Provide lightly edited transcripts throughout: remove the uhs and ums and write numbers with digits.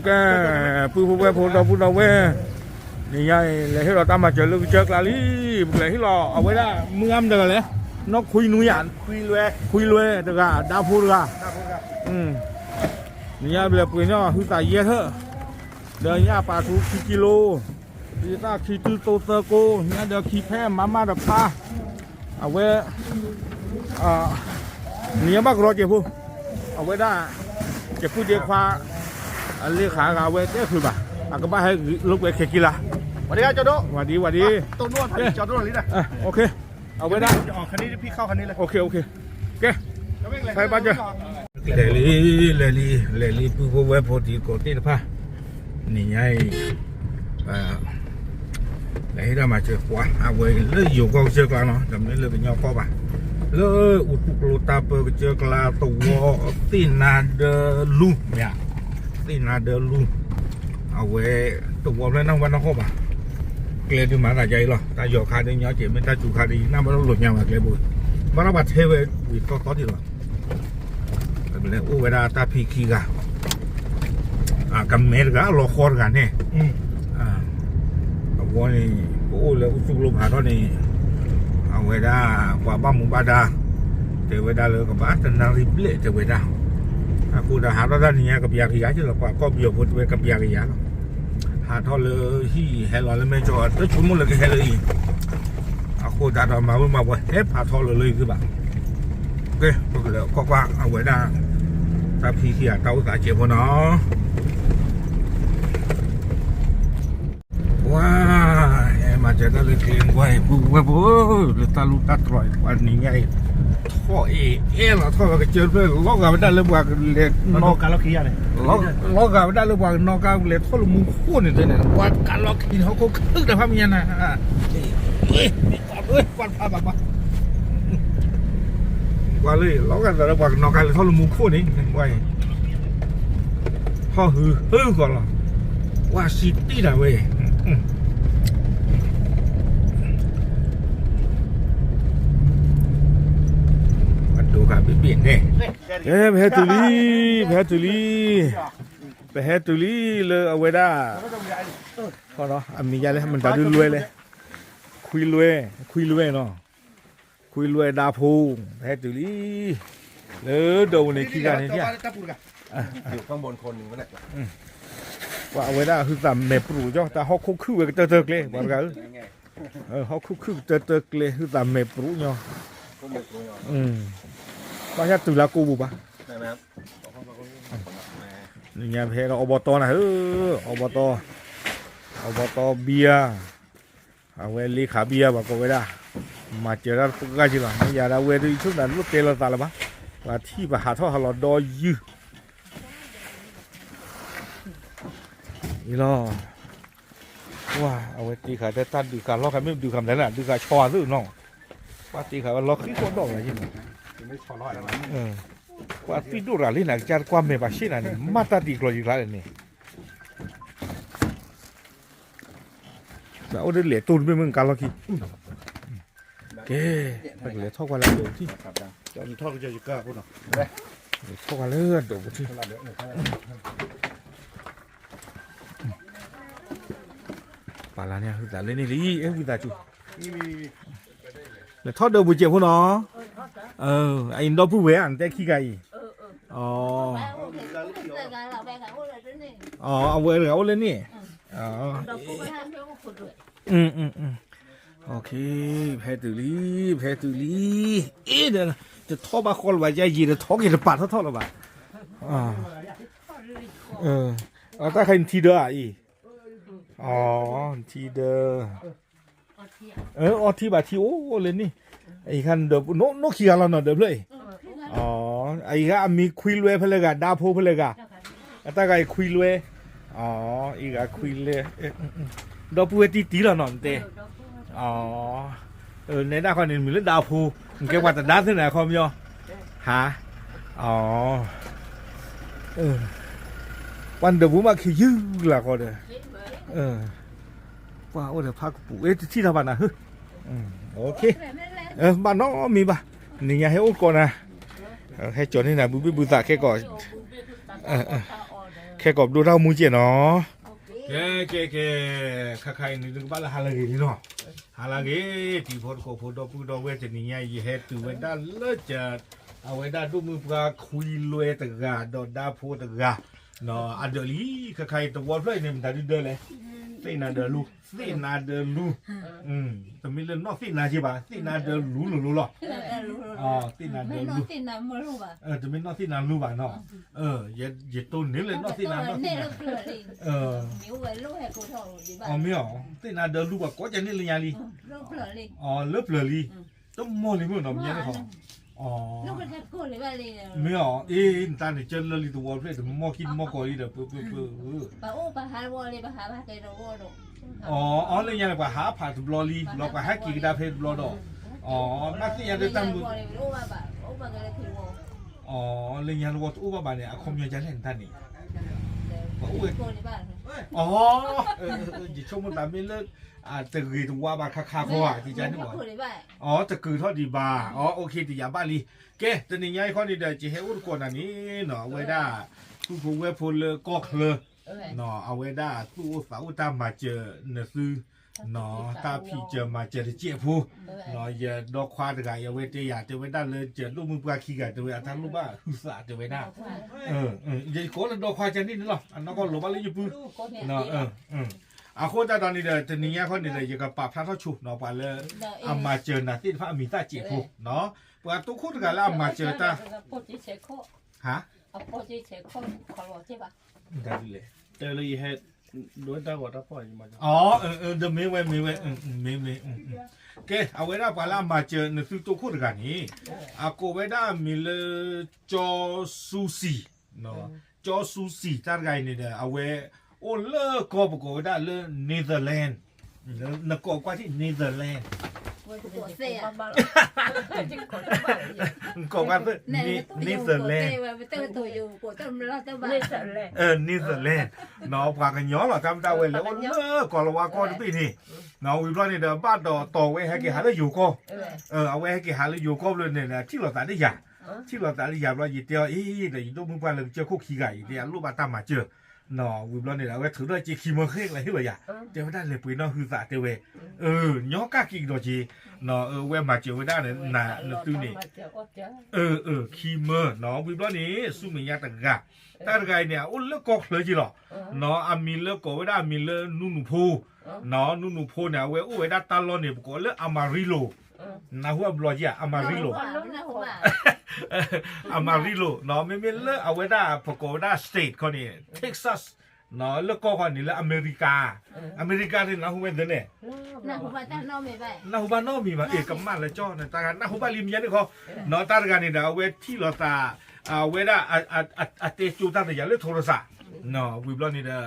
แกปูปูเวปูดอปูดอเวนี่ไงเลยที่เราตามมาเจอลูกเจอกลาลี่เลยที่เราเอาไว้ได้เมื่อมเดือเลยนกคุยนุยันคุยรวยเด็กอะดาวพูดกันนี่ไงเลยปุยเนาะคือตายเยอะเถอะเดี๋ยวนี้ปลาทูกิโลที่ตาขี้ตื้อโตเตอร์โก้เนี่ยเดี๋ยวขี้แพ้มาดับปลาเอาไว้เนี่ยบักรอเจ้าผู้เอาไว้ได้เจ้าผู้เดียวควาเรียกขาเอาไว้เจ้าคือบ่าก็บ้าให้ลูกไปเขกิละวันนี้เจ้าโดสวัสดีตัวนวดเจ้าโดนี่นะโอเคเอาไว้ได้จะออกคันนี้พี่เข้าคันนี้เลยโอเคใครบ้างเจ้าเลลี่ผู้เว็บพอดีกดนี่นะพ่ะนี่ไงเลยเรามาเจอขวาเอาไว้เลยอยู่ก็เจอกลางเนาะจำได้เลยเป็นยอดพ่อป่ะเลยอุดปุกตาเปิดเจอกลางตัวตีนาเดลูเนี่ยตีนาเดลูเอาไว้ตัวแล้วนั่งวันนั่งข้อป่ะเกลือดูมาแต่ใจหรอแต่หยอกคาดีเนาะเจ็บไม่ได้จูคาดีน้ำมันหลุดยังมาเกลือบุยมาแล้วบัดเทเววิดก็ดีหรอเป็นเลยเวลาตาพีคีกะกับเมร์กะรอคอร์กันเนี่ยวันนี้โอ้แล้วสุกลมหาตอนนี้เอาไว้ได้กว่าบ้ามุบาดาเทวดาเลยกับบ้านนาริบเล่เทวดากูจะหาตอนนี้กับยาขี้ยาที่เราก็เบี้ยวพูดไว้กับยาขี้ยาหาทอเลยที่เฮลล์เลยไม่จอดแล้วชุ่มเลยก็เฮลล์อีกกูจะทำมาเมื่อวันเฮ้หาทอเลยคือแบบโอเคก็แล้วก็ว่าเอาไว้ได้ถ้าพี่ขี้ยาเต้าตาเจ็บหัวเนาะว้ามาเจอกันเลยเกลียงไว้ปุ๊บเลยตาลุตาตรอยวันนี้ไงท่อเราท่อก็เจอเพื่อนล็อกกันไม่ได้เลยว่าเล็กนอกการล็อกขี้อะไรล็อกกันไม่ได้เลยว่านอกการเล็กท่อลมุงคู่นี่เลยเนี่ยว่าการล็อกขี้เขาก็คึกแต่พามีนะกวาดผ้าแบบว่าเลยล็อกกันแต่ว่านอกการท่อลมุงคู่นี่ไว้ท่อฮือก่อนหรอว่าสิตีนะเว้ยดูครับเปลี่ยนเนี่ยแพ้ตุลีเลยเอาไว้ได้พอเนาะมีอะไรมันจะดูรวยเลยคุยรวยเนาะคุยรวยดาพูแพ้ตุลีเลยดูในขี้กันเนี่ยอยู่ข้างบนคนหนึ่งก็ได้ว่าเอาไว้ได้คือแต่เมปรูจ้ะแต่เขาคุกคือเตอเลยบอกกันเขาคุกคือเตอเลยคือแต่เมปรูเนาะบ้านญาติตุลากูบุปะใช่ไหมครับนี่ไงเพเราอบตนะอบตเบียเอาไว้ลีขาเบียบอกก็ไว้ได้มาเจอแล้วก็จริงหรอไม่อยากเอาไว้ดูชุดนั้นรถเตลตาละบ้าว่าที่ไปหาท่อหลอดดอยยืนี่ล่ะว่าเอาไว้ตีขาแต่ตันดูการล็อกกันไม่ดูคำนั้นแหละดูการชอหรือน้องว่าตีขาว่าล็อกขี้คนดอกอะไรยิ่งไม่ชอร้อยแล้วว่าตีดูอะไรนี่นะจัดความไม่บาชินะนี่มาตัดตีกลอยอีกแล้วนี่แล้วเอาเดือดเหลือตุนไปมึงการล็อกขี้เก๋ไปเหลือท่อกันแล้วเดี๋ยวที่จะมีท่อก็จะอยู่ก้าพูดหน่อยท่อกันเลือดเดี๋ยวที่ปลาเนี่ยคือแต่เล่นนี่ลีคือแต่จู่แล้วทอดเดือบบุเจียวพวกน้อไอ้ดอกผู้เวอันแต่ขี้ไก่เอาไว้เอาเลยนี่โอเคแพตุลีเดี๋ยวจะทอดบาคอลไว้ใจยีจะทอดกี่จะปัดทอดหรือเปล่าถ้าใครทีเดียวอีทีเดิมที่บาทีโอ้เลยนี่ไอ้คันเดิมโนขี้อะไรเนาะเดิมเลยไอ้ก็มีคุยรวยเพลกะดาโพเพลกะแต่ก็ไอ้คุยรวยอีกคุยเลยดอกบัวตีแล้วเนาะเต้ในด้านคนนี้มีเรื่องดาวโพเกี่ยวกับแต่ด้านที่ไหนคอมย่อฮะวันเดิมผมมาขี้ยืดละก็เด้อว่าโอ้เดี๋ยวพักปู่ที่ทำบ้านนะโอเคบ้านน้องมีป่ะนี่ไงให้โอ้ก่อนนะให้จดนี่นะบุตาแค่ก่อน แค่กบดูเท่ามูเจียเนาะแกข้าใครนึกบ้านละฮาลากีเนาะฮาลากีที่พอดพอดพูดเวทนี่ไงยี่เฮ็ดตัวเวด้าเลิศจัดเอาเวด้าดูมือปลาคุยรวยตะกาดอดาพูตะกาเนาะอันเดลีข้าใครตัวเพลย์เนี่ยมันได้เดินเลยสินาเดลูแต่มีเรื่องนอกสินาใช่ป่ะสินาเดลูหรออ๋อสินาเดลูจะมีนอกสินาลูป่ะเนาะอย่าตัวนี้เลยนอกสินานอกสินาอ๋อไม่หรอสินาเดลูป่ะก็จะนี่เลยยาลีอ๋อเลิฟเลยต้องมอลิมั้งเนาะเนี่ยเขาอ๋อไม่หรอตอนนี้เจอเลยตัวเพลย์แต่มอคิดมอกอลีเด้ออ๋อเลยยังป่ะหาผ่าตุบลอลีเราก็หากี่กระดาษเพชรบลอดอ๋อนักที่ยังได้ตั้งมืออ๋อเลยยังรู้ว่าอุบะบาเนี่ยคอมยังจะเล่นท่านนี่อ๋อจะชมมันแบบไม่เลิกจะคือตัวบาคาเขาอ่ะที่จะนึกว่าอ๋อจะคือทอดดีบาอ๋อโอเคที่ยาบาลีเก๋ตอนนี้ย้ายข้อนี้เดี๋ยวจะให้อุดก่อนอันนี้เนาะไว้ได้ทุกคนเว็บพูดเลยก็เลยเนาะเอาไว้ได้ตู้สาวตามมาเจอเนื้อซื้อเนาะตาพี่เจอมาเจอเจี๊ยบผู้เนาะอย่าดอกควาดกันอย่าเวทีอย่าเจอไว้ได้เลยเจอลูกมือปลาขี้กันเจอไว้ทั้งลูกบ้าหุสาเจอไว้ได้อย่าโกรธดอกควาจะนี่หรออันนั้นก็หลบอะไรอยู่ปุ๊เนาะอาโคตรตอนนี้เดี๋ยวตอนนี้คนนี้เดี๋ยวจะกับปรับพระท่าชุเนาะไปเลยอามาเจอนะที่พระมีตาเจี๊ยบผู้เนาะปกติคู่กันแล้วอามาเจอตาฮะได้เลยเจอเลยเฮ็ดด้วยตาหัวตาปล่อยมาอ๋อเดี๋ยวมีไว้มีโอเคเอาไว้ได้ปลามาเจอในสุดตัวคู่กันนี้อากูไว้ได้มีเลยจอซูซีเนาะจอซูซีตาไงนี่เด้อเอาไว้โอ้เลิกก็บอกว่าได้เลยเนเธอร์แลนด์นักกว่าที่เนเธอร์แลนด์ก็ว่าเนเธอร์แลนด์เนเธอร์แลนด์เนาะพากันย้อนหรอจำได้เว้ยแล้วเลิกก่อนละว่าก่อนตีนี่เนาะวิบลนี่เดิมบ้านต่อไว้ให้กี่หาเลยอยู่ก็เอาไว้ให้กี่หาเลยอยู่ก็เลยเนี่ยที่เราตัดได้ยาที่เราตัดได้ยาเราหยิบเดียวเดี๋ยวต้องมึงไปเลยเจอคุกขี้ไก่เดี๋ยวลูกบ้านตามมาเจอเนาะวิบลนี่แหละไว้ถือด้วยจีคีมือเคร่งอะไรที่ว่าอย่าเดี๋ยวได้เลยปุ๋ยน้องคือสาเตเวย้อนก้ากิ่งดอกจีเนาะเว้มาเจอไว้ได้เนี่ยน่ะตู้นี่คีมือเนาะวิบลนี่สู้มียาตะกะตาไงเนี่ยโอ้เลิกก็เลยจีหรอเนาะอามีเลิกก็ไว้ได้มีเลิกนุ่นพูเนาะนุ่นพูเนี่ยเว้ไว้ได้ตาล้อเนี่ยก็เลิกอามาริโลนะหัวบลอจีอามาริโลอามาริโลเนาะไม่เลิกเอาไว้ได้พกได้สเตทคนนี้เท็กซัสเนาะเลิกก็คนนี้แล้วอเมริกาที่นะหัวเป็นเนี่ยนะหัวบ้านนอกมีมากับมาเลยจ้อเนี่ยตากันนะหัวบ้านริมยันนี่เขาเนาะตากันนี่เดี๋ยวเอาไว้ที่เราตาเอาไว้ได้เตจูตาเนี่ยอย่าเลือกโทรศัพท์เนาะวิบลอนี่เด้อ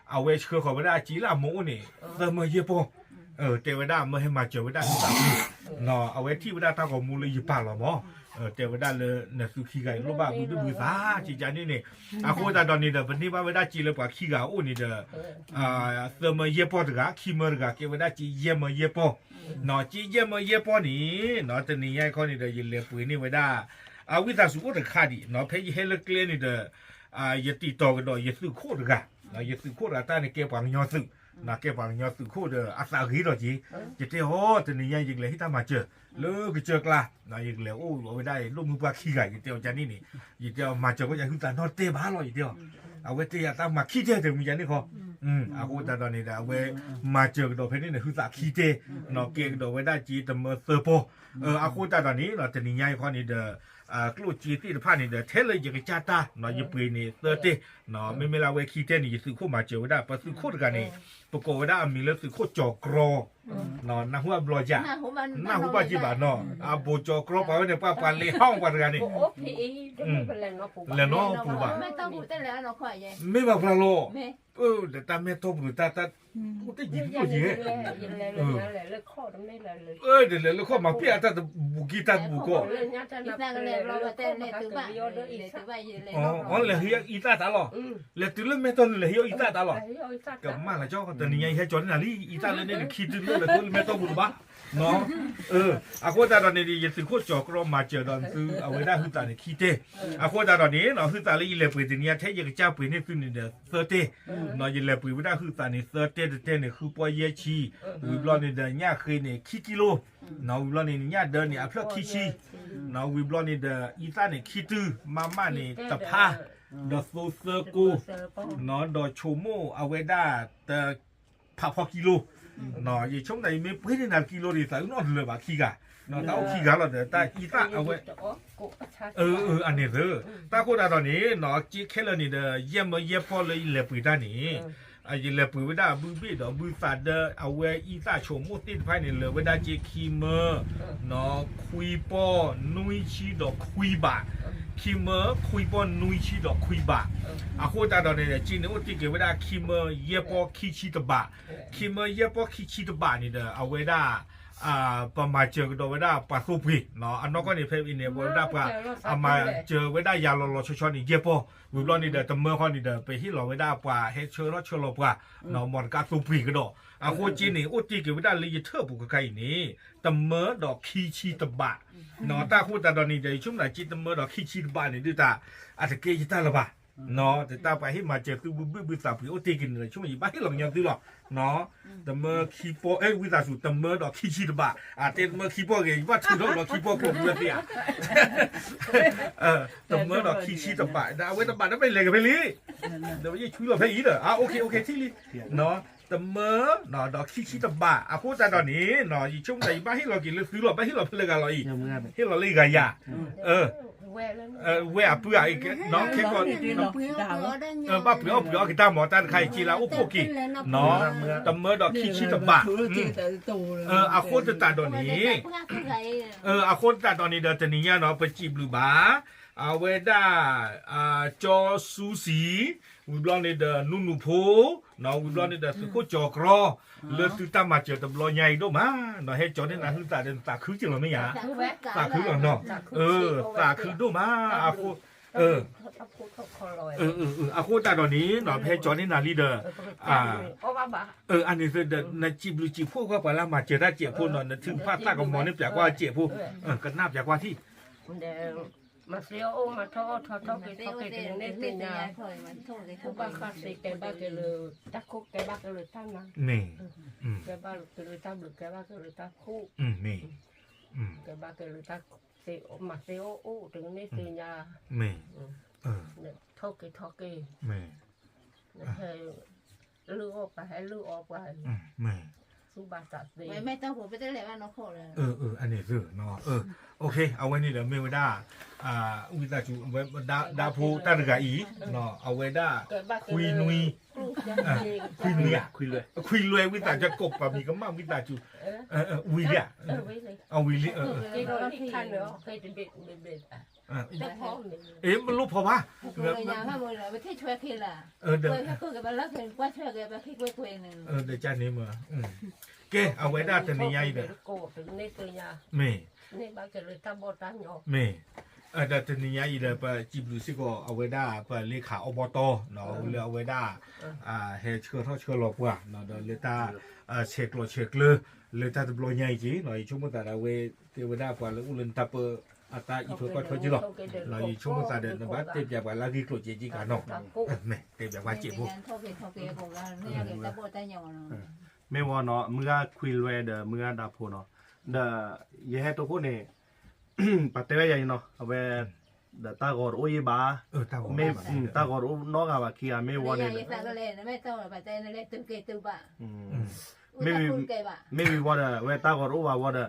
เอาไว้เชื่อเขาไว้ได้จีละโมนี่เติมมาเยอะพอเตไว้ได้เมื่อให้มาเจอไว้ได้ที่สามเนาะเอาไว้ที่ไว้ได้ตาของมูลยิบปากหรอหมอเตไว้ได้เลยเนี่ยคือขี้ไก่ลูกบ้าดูดูฟ้าจีจานี่อาโคตาตอนนี้เด้อวันนี้ว่าไว้ได้จีเลยกว่าขี้กาโอ้นี่เด้อเติมมาเยอะพอถึงอะขี้มือถึงอะเก็บไว้ได้จีเยี่ยมมาเยอะพอเนาะจีเยี่ยมมาเยอะพอนี่เนาะตอนนี้ยายคนนี้เด้อยินเลยปุ๋ยนี่ไว้ได้วิธีสุขภาพขาดีเนาะเพย์เฮลเกลนี่เด้อยติดต่อกันด้วยยติโคตรกันเนาะยติโคตรตาเนี่ยเก็บปังยอดสึกนะเก็บปังยอดสึกโคตรอาสาฮีดอจีจะเที่ยวตอนนี้ยังยิงเลยที่ทำมาเจอเลิกเจอกล้านะยิงเลยโอ้เอาไปได้ลูกมือปลาขี้ไก่เที่ยวจานี่ยิงเที่ยวมาเจอก็ยังคือตานอเตะบ้าลอยเที่ยวเอาไว้เตะตามมาขี้เตะถึงมีจานี่เขาอากูตอนนี้เอาไว้มาเจอกันโดยเพย์นี่เนี่ยคือสาขี้เตะเนาะเก็บโดยไว้ได้จีแต่เมื่อเซอร์โปอากูตอนนี้เราตอนนี้ยังคนนี้เด้อกลุ่มจีที่ผ่านนี่เด้อเทเลยยังจ้าตาเนาะญี่ปุ่นนี่เตอร์เตเนาะไม่ลาเวคีเตนี่สื่อคู่มาเจอได้ปะสื่อคู่กันนี่ปกติได้มีเรื่องสื่อคู่จอกรอเนาะนะหัวบลอจ่านะหัวจีบานเนาะโบจอกรอไปเนี่ยป้าปานเลยห้องกันกันนี่แล้วเนาะปูบ้าไม่ต้องพูดแต่แล้วเนาะข่อยยัยไม่มาพลาโลแต่ตาไม่ต้องพูดตาพูดได้ยินก็ยินเลยข้อตรงนี้เลยเดี๋ยวเลยข้อมาเปียตาบุกีตาบุโก้อ๋อเลยเฮียอีตาตาหรอเลยตื่นเลยไม่ต้องเลยเฮียอีตาตาหรอกับมาละเจ้าตอนนี้ยังให้จอนี่นาลีอีตาเลยเนี่ยคิดถึงเลยไม่ต้องพูดบ้า เนาะอาโคตาตอนนี้ยังซื้อโคจอกรมาเจอตอนซื้อเอาไว้ได้คือตาเนี่ยขี้เตอาโคตาตอนนี้เนาะคือตาเลยยิเลปุยตัวนี้แท้ยังเจ้าปุยนี่คือเนี่ยเซอร์เตเนาะยิเลปุยไว้ได้คือตาเนี่ยเซอร์เตเนี่ยคือปอยเยชีวิบลอนเนี่ยเนี่ยเคยเนี่ยขี้กิโลเนาะวิบลอนเนี่ยเนี่ยเดินเนี่ยเพราะขี้ชีเนาะวิบลอนเนี่ยอีตาเนี่ยขี้ตื้อมาม่าเนี่ยตะพาดอโซเซอร์กูเนาะดอโชโมเอาไว้ได้แต่ผักพอกิโลเนาะยี่ช่วงไหนไม่เพื่อนนับกิโลดีแต่นอนเลยบ่ขี้กะเนาะถ้าเอาขี้กะเราเดี๋ยวแต่อีตาเอาไว้อันนี้เด้อตาโคตาตอนนี้เนาะจีแค่เลยนี่เด้อเยี่ยมเยี่ยมพอเลยเลยปุ๋ยด้านนี้ไอ้เลยปุ๋ยไว้ได้บื้อบี้ดอกบื้อฝาดเด้อเอาไว้อีตาโชโมติดภายในเลยไว้ได้จีคีเมอร์เนาะคุยปอนุยชีดอกคุยบะคีเมอร์คุยปอนุยชีดอกคุยบะอาโคตาตอนนี้จีนอุติเกไว้ได้คีเมอร์เยี่ยปอคีชีตบะคีเมอร์เยี่ยปอคีชีตบะนี่เด้อเอาไว้ได้ประมาณเจอกันไว้ได้ปัสสุพีเนาะอันนั้นก็นี่เพิ่มอินเนี่ยไว้ได้ปะเอามาเจอไว้ได้ยาลอชนี่เยี่ยปอวิบลอนนี่เด้อแต่เมื่อเขานี่เด้อไปที่เราไว้ได้ปะเฮเชอร์เชอร์ปะเนาะมันกัสสุพีก็ดอกอาโคจีนี่อุติเกไว้ได้เลยเทอร์ปุกไก่นี่แต่เมื่อดอกคีชีตบะเนาะตาคูตาตอนนี้เดี๋ยวช่วงไหนจีแต่เมื่อดอกคีชีตบะนี่ดูตาอาจจะเกยตาละบะเนาะแต่ตาไปให้มาเจอตู้บื้อสาวผีโอตีกินเลยช่วงนี้บ้านให้หลังยังตื้อหรอกเนาะแต่เมื่อคีโปวิตาสุแต่เมื่อดอกคีชีตบะเต้นเมื่อคีโปเกยว่าถือดอกคีโปกลุ่มเลยสิแต่เมื่อดอกคีชีตบะนะเว้ยตบะนั่นไปเลยกับไปลีเดี๋ยวยี่ช่วยเราไปอีเด้อโอเคที่ลีเนาะแต่เมื่อเนาะดอกคีชีตบะพูดแต่ตอนนี้เนาะยี่ช่วงไหนบ้านให้เรากินเลยซื้อเราไปให้เราเพลินกันเราอีให้เราเลยกันยาเวะเปลือกอีกน้องแค่ก่อนบ้าเปลือกกีตาร์หมอตันใครจีละอุปกิเนาะแต่เมื่อดอกคีชีตบะอาโคตตาตอนนี้อาโคตตาตอนนี้เดี๋ยวจะนี่เนาะไปจีบหรือบาเอาเวด้าจอซูสีวิบลอนนี่เดนูโพเนาะวิบลอนนี่เดสุโคจอกรอเลือดตื้อตามมาเจอตำรวจใหญ่ด้วยมาเนาะให้จอนี่นะคือตาเดินตาคือจริงหรือไม่ยาตาคือหรอเนาะตาคือด้วยมาอาโคอาโคตาตอนนี้เนาะให้จอนี่นาลีเดออันนี้คือเดนจีบหรือจีบพวกว่าไปแล้วมาเจอได้เจ็บพวกเนาะถึงภาคใต้กับหมอนี่แปลว่าเจ็บพวกก็น่าแปลว่าที่มาเสียวมาทอกิเนี่ยติญาผู้บ้าข้าศึกแกบ้าแกเลยตะคุกแกบ้าแกเลยตั้งนะนี่แกบ้าแกเลยตั้งหรือแกบ้าแกเลยตะคุกนี่แกบ้าแกเลยตะเสียวมาเสียวถึงเนี่ยติญานี่เนี่ยทอกินี่ให้ลื้อออกไปให้ลื้อออกไปนี่สุบาสัตย์ไม่ต้องผมไปได้เลยว่าน้องโคเลยอันนี้คือเนาะโอเคเอาไว้นี่เดี๋ยวเมวดาวิตาจูเวดาพูตาร์กาอีเนาะเอาไว้ได้คุยนุยคุยรวยวิตาจะกบแบบนี้ก็มากวิตาจูวิเลยเอาวิเลยมันรู้พอปะเลยยาถ้ามือเลยไปที่ช่วยพี่ล่ะเดี๋ยวถ้าคุยกับมันแล้วเห็นว่าช่วยกันไปที่คุยหนึ่งเดี๋ยวจ้านี้มาเกเอาไว้ได้แต่ในยัยเด้อเมนี่บ้าแกเลยตาบอดตาหยอกเมแต่แต่ในยัยเด้อไปจีบดูสิก็เอาไว้ได้ไปเลขาอบตเนาะเรือเอาไว้ได้เฮเชื่อเท่าเชื่อหลอกว่าเนาะเดี๋ยวเลตาเช็คหลอกเช็คเลยตาจะบล็อกใหญ่จีหน่อยช่วงเมื่อแต่เราเวเทวดาไปแล้วอุลันตาเปออาตาอีทุกคนจีหรอกเราอีช่วงเมื่อแต่เดินนะบ้านเต็มแบบว่าลากีโกรธเจจีกันเนาะเมเต็มแบบว่าเจ็บพวกไม่ว่าเนาะเมื่อคุยรวยเด้อเมื่อดาพูเนาะเด้อยังให้ตัวพวกนี้ปัตเตอร์ใหญ่เนาะเอาไปเด้อตากอดโอ้ยบ้าไม่ตากอดโอ้นอกอะขี้อะไม่ว่าเนี่ยไม่ต้องปัตเตอร์นั่นแหละตึ้งเกตึ้งบ้าไม่มีว่าเด้อเวตากอดโอ้ว่าเด้อ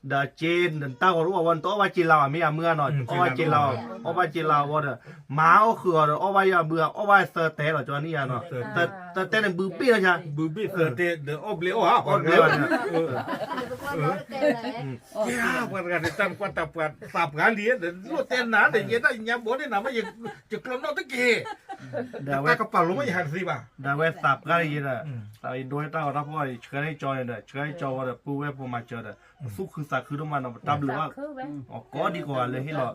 เดาจีนตากอรู้ว่าวันโตว่าจีนเราไม่เอาเมื่อหน่อยเอาว่าจีนเราว่าเด้อมาเอาคือเอาว่าอย่าเบื่อเอาว่าเซอร์เต้หรอจอนี่อ่ะเนาะแต่เต้เนี่ยบื้อปี้แล้วใช่บื้อปี้เซอร์เต้เดี๋ยวอบเลี้ยวฮะอบเลี้ยวเนี่ยวันกันตั้งวันตับกันเลี้ยเดี๋ยวรถเต้นนะเดี๋ยวยังได้ยังบ่ได้นะไม่ยังจะกลมนอกตะเกียเดี๋ยวกระเป๋าลงไม่หันสิบ่ะเดี๋ยวเวตับกันยี่น่ะแต่โดยตั้งรับว่าเชื่อให้จอยเนี่ยเชื่อให้จอยว่าปูเวปูมาเจอเนี่ยสู้คือสักคือต้องมาเนาะตับหรือว่าอ๋อก็ดีกว่าเลยที่เรา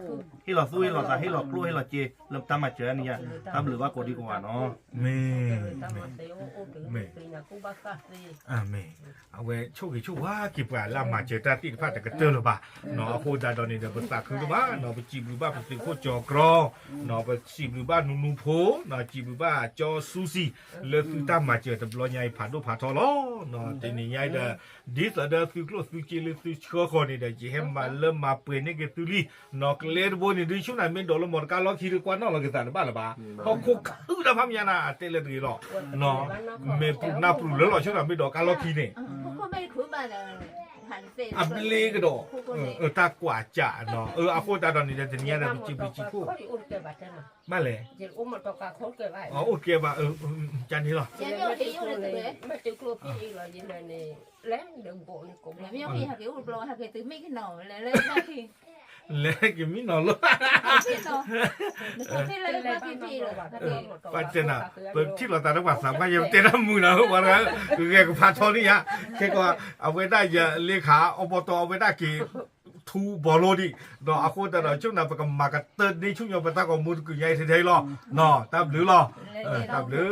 ให้เราสู้ให้เราให้เรากลัวให้เราเจเริ่มตามมาเจอเนี่ยตามหรือว่าโกดีกว่าเนาะ 没 ตาม 没 มาเตโอโอถึงปีนะกูบ้าคาซี 啊没，啊喂，抽哇，给不拉嘛就在地方这个得了吧？喏，后在到你这不打空了吧？喏不吉布吧不是好叫高，喏不吉布吧努努坡，喏吉布吧叫苏西，了是大嘛就的不老伢爬都爬错了，喏这你伢的，第三的是个是吉了是车好你的，只还嘛了嘛背那个处理，喏个来的不你对手那边到了么个老起的关那了个啥的吧了吧？好酷酷的旁边呐，对了对了，喏没不那不了了，手那边到干老起呢。 พวกก็ไม่คุ้นมาเลยหันเส้น อ่ะเบลีก็ดอกตากว่าจ่าเนาะอาโคตาตอนนี้จะเนี่ยนะจิบิจิคู่ เขาดิอุ่นเกิดบัตรมา มาเลย เดี๋ยวอุ้มมันตกกาคนเกิดไว้ อ๋อโอเคป่ะจานนี้หรอ เจ้าเมียวที่อยู่เลย ไม่ติดกลัวพี่อีกเลยยังไงนี่แล้วเดี๋ยวโบนี่กู เมียวพี่หักอยู่ปลอหักตื้อไม่ขึ้นหน่อเลยเลยมาที่ แล้วกิมินอล พี่หน่อพี่เลยมาพี่พี่เลย ปัจเจนะเปิดที่เราตาต้องว่าสามารถยังเตะน้ำมือนะวันนั้นคือแกก็พาทอนี่ฮะแกก็เอาไว้ได้จะเลขาอบตเอาไว้ได้กี่ทูบอลโลดิเนาะอาโคตาเราช่วงนั้นประกำมากระเติร์ดในช่วงยามปะตากอมุดกุยใหญ่เท่ๆหรอเนาะตามหรือหรอตามหรือ